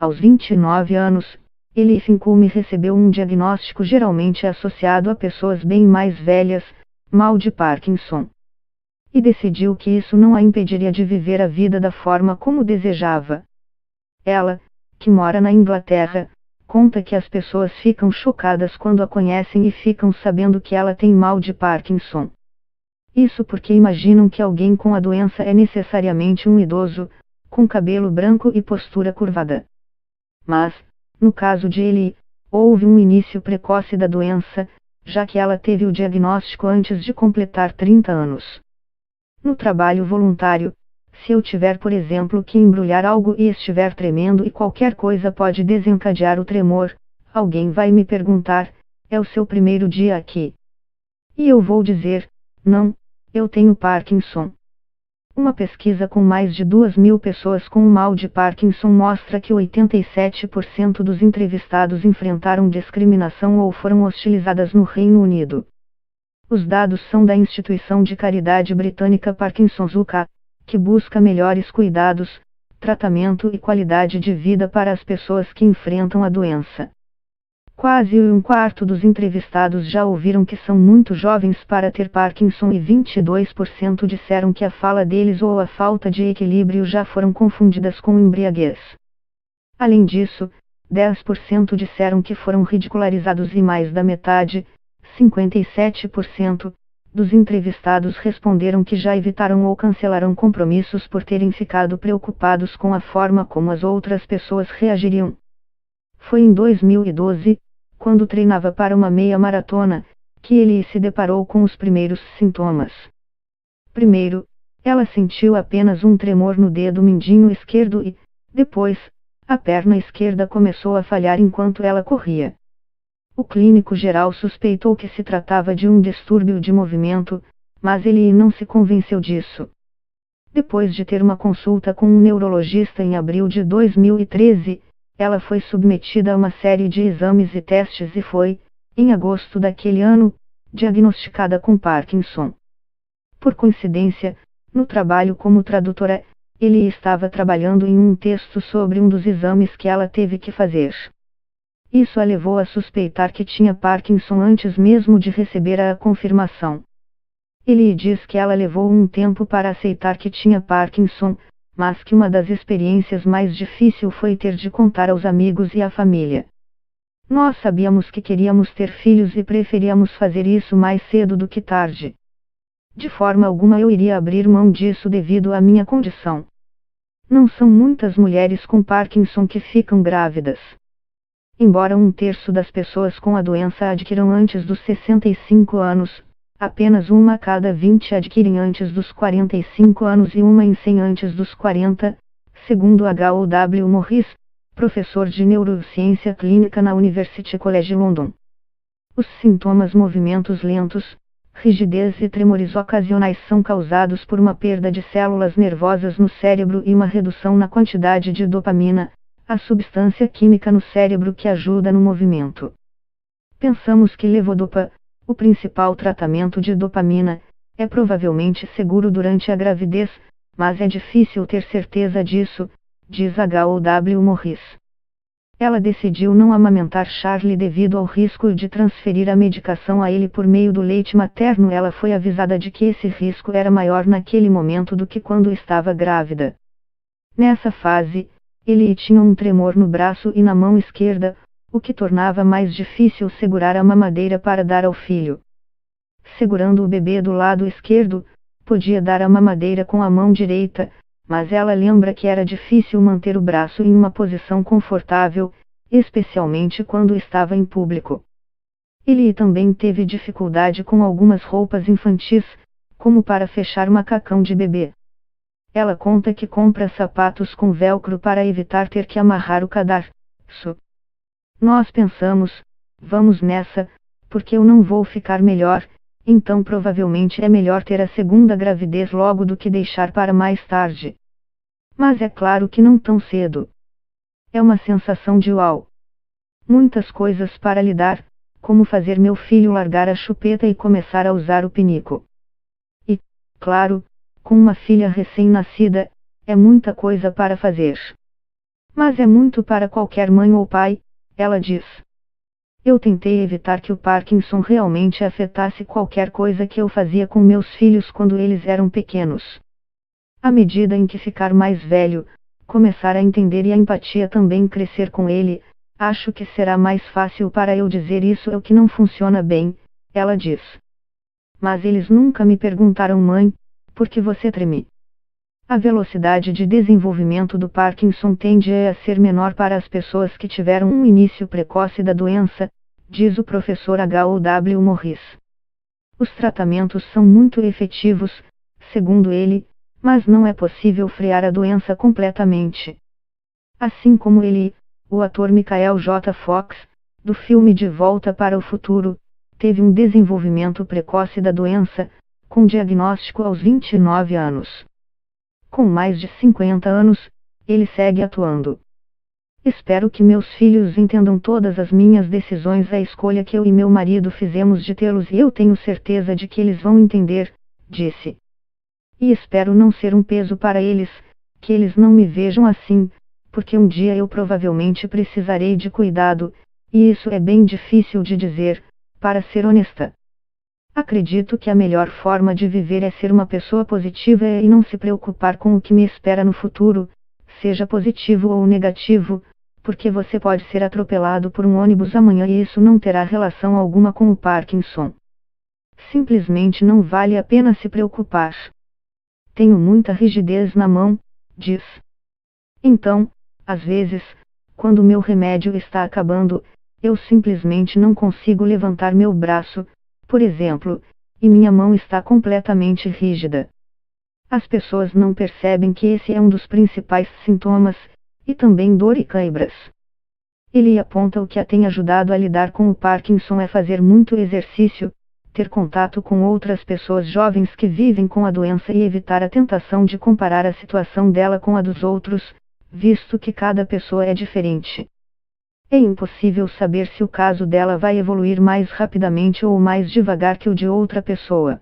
Aos 29 anos, Eli Finkelme recebeu um diagnóstico geralmente associado a pessoas bem mais velhas, mal de Parkinson. E decidiu que isso não a impediria de viver a vida da forma como desejava. Ela, que mora na Inglaterra, conta que as pessoas ficam chocadas quando a conhecem e ficam sabendo que ela tem mal de Parkinson. Isso porque imaginam que alguém com a doença é necessariamente um idoso, com cabelo branco e postura curvada. Mas, no caso de Eli, houve um início precoce da doença, já que ela teve o diagnóstico antes de completar 30 anos. No trabalho voluntário, se eu tiver, por exemplo, que embrulhar algo e estiver tremendo e qualquer coisa pode desencadear o tremor, alguém vai me perguntar: é o seu primeiro dia aqui? E eu vou dizer: não, eu tenho Parkinson. Uma pesquisa com mais de 2.000 pessoas com o mal de Parkinson mostra que 87% dos entrevistados enfrentaram discriminação ou foram hostilizadas no Reino Unido. Os dados são da instituição de caridade britânica Parkinson's UK, que busca melhores cuidados, tratamento e qualidade de vida para as pessoas que enfrentam a doença. Quase um quarto dos entrevistados já ouviram que são muito jovens para ter Parkinson e 22% disseram que a fala deles ou a falta de equilíbrio já foram confundidas com embriaguez. Além disso, 10% disseram que foram ridicularizados e mais da metade, 57%, dos entrevistados responderam que já evitaram ou cancelaram compromissos por terem ficado preocupados com a forma como as outras pessoas reagiriam. Foi em 2012, quando treinava para uma meia maratona, que ele se deparou com os primeiros sintomas. Primeiro, ela sentiu apenas um tremor no dedo mindinho esquerdo e, depois, a perna esquerda começou a falhar enquanto ela corria. O clínico geral suspeitou que se tratava de um distúrbio de movimento, mas ele não se convenceu disso. Depois de ter uma consulta com um neurologista em abril de 2013, ela foi submetida a uma série de exames e testes e foi, em agosto daquele ano, diagnosticada com Parkinson. Por coincidência, no trabalho como tradutora, ele estava trabalhando em um texto sobre um dos exames que ela teve que fazer. Isso a levou a suspeitar que tinha Parkinson antes mesmo de receber a confirmação. Ele diz que ela levou um tempo para aceitar que tinha Parkinson, mas que uma das experiências mais difíceis foi ter de contar aos amigos e à família. Nós sabíamos que queríamos ter filhos e preferíamos fazer isso mais cedo do que tarde. De forma alguma eu iria abrir mão disso devido à minha condição. Não são muitas mulheres com Parkinson que ficam grávidas. Embora 1/3 das pessoas com a doença adquiram antes dos 65 anos, apenas uma a cada 20 adquirem antes dos 45 anos e uma em 100 antes dos 40, segundo H.O.W. Morris, professor de neurociência clínica na University College London. Os sintomas movimentos lentos, rigidez e tremores ocasionais são causados por uma perda de células nervosas no cérebro e uma redução na quantidade de dopamina, a substância química no cérebro que ajuda no movimento. Pensamos que levodopa, o principal tratamento de dopamina, é provavelmente seguro durante a gravidez, mas é difícil ter certeza disso, diz H.O.W. Morris. Ela decidiu não amamentar Charlie devido ao risco de transferir a medicação a ele por meio do leite materno. Ela foi avisada de que esse risco era maior naquele momento do que quando estava grávida. Nessa fase, ele tinha um tremor no braço e na mão esquerda, o que tornava mais difícil segurar a mamadeira para dar ao filho. Segurando o bebê do lado esquerdo, podia dar a mamadeira com a mão direita, mas ela lembra que era difícil manter o braço em uma posição confortável, especialmente quando estava em público. Ele também teve dificuldade com algumas roupas infantis, como para fechar macacão de bebê. Ela conta que compra sapatos com velcro para evitar ter que amarrar o cadarço. Nós pensamos, vamos nessa, porque eu não vou ficar melhor, então provavelmente é melhor ter a segunda gravidez logo do que deixar para mais tarde. Mas é claro que não tão cedo. É uma sensação de uau. Muitas coisas para lidar, como fazer meu filho largar a chupeta e começar a usar o pinico. E, claro, com uma filha recém-nascida, é muita coisa para fazer. Mas é muito para qualquer mãe ou pai, ela diz. Eu tentei evitar que o Parkinson realmente afetasse qualquer coisa que eu fazia com meus filhos quando eles eram pequenos. À medida em que ficar mais velho, começar a entender e a empatia também crescer com ele, acho que será mais fácil para eu dizer isso é o que não funciona bem, ela diz. Mas eles nunca me perguntaram, mãe, por que você treme? A velocidade de desenvolvimento do Parkinson tende a ser menor para as pessoas que tiveram um início precoce da doença, diz o professor H.O.W. Morris. Os tratamentos são muito efetivos, segundo ele, mas não é possível frear a doença completamente. Assim como ele, o ator Michael J. Fox, do filme De Volta para o Futuro, teve um desenvolvimento precoce da doença, com diagnóstico aos 29 anos. Com mais de 50 anos, ele segue atuando. Espero que meus filhos entendam todas as minhas decisões, a escolha que eu e meu marido fizemos de tê-los, e eu tenho certeza de que eles vão entender, disse. E espero não ser um peso para eles, que eles não me vejam assim, porque um dia eu provavelmente precisarei de cuidado, e isso é bem difícil de dizer, para ser honesta. Acredito que a melhor forma de viver é ser uma pessoa positiva e não se preocupar com o que me espera no futuro, seja positivo ou negativo, porque você pode ser atropelado por um ônibus amanhã e isso não terá relação alguma com o Parkinson. Simplesmente não vale a pena se preocupar. Tenho muita rigidez na mão, diz. Então, às vezes, quando meu remédio está acabando, eu simplesmente não consigo levantar meu braço, por exemplo, e minha mão está completamente rígida. As pessoas não percebem que esse é um dos principais sintomas, e também dor e câimbras. Ele aponta o que a tem ajudado a lidar com o Parkinson é fazer muito exercício, ter contato com outras pessoas jovens que vivem com a doença e evitar a tentação de comparar a situação dela com a dos outros, visto que cada pessoa é diferente. É impossível saber se o caso dela vai evoluir mais rapidamente ou mais devagar que o de outra pessoa.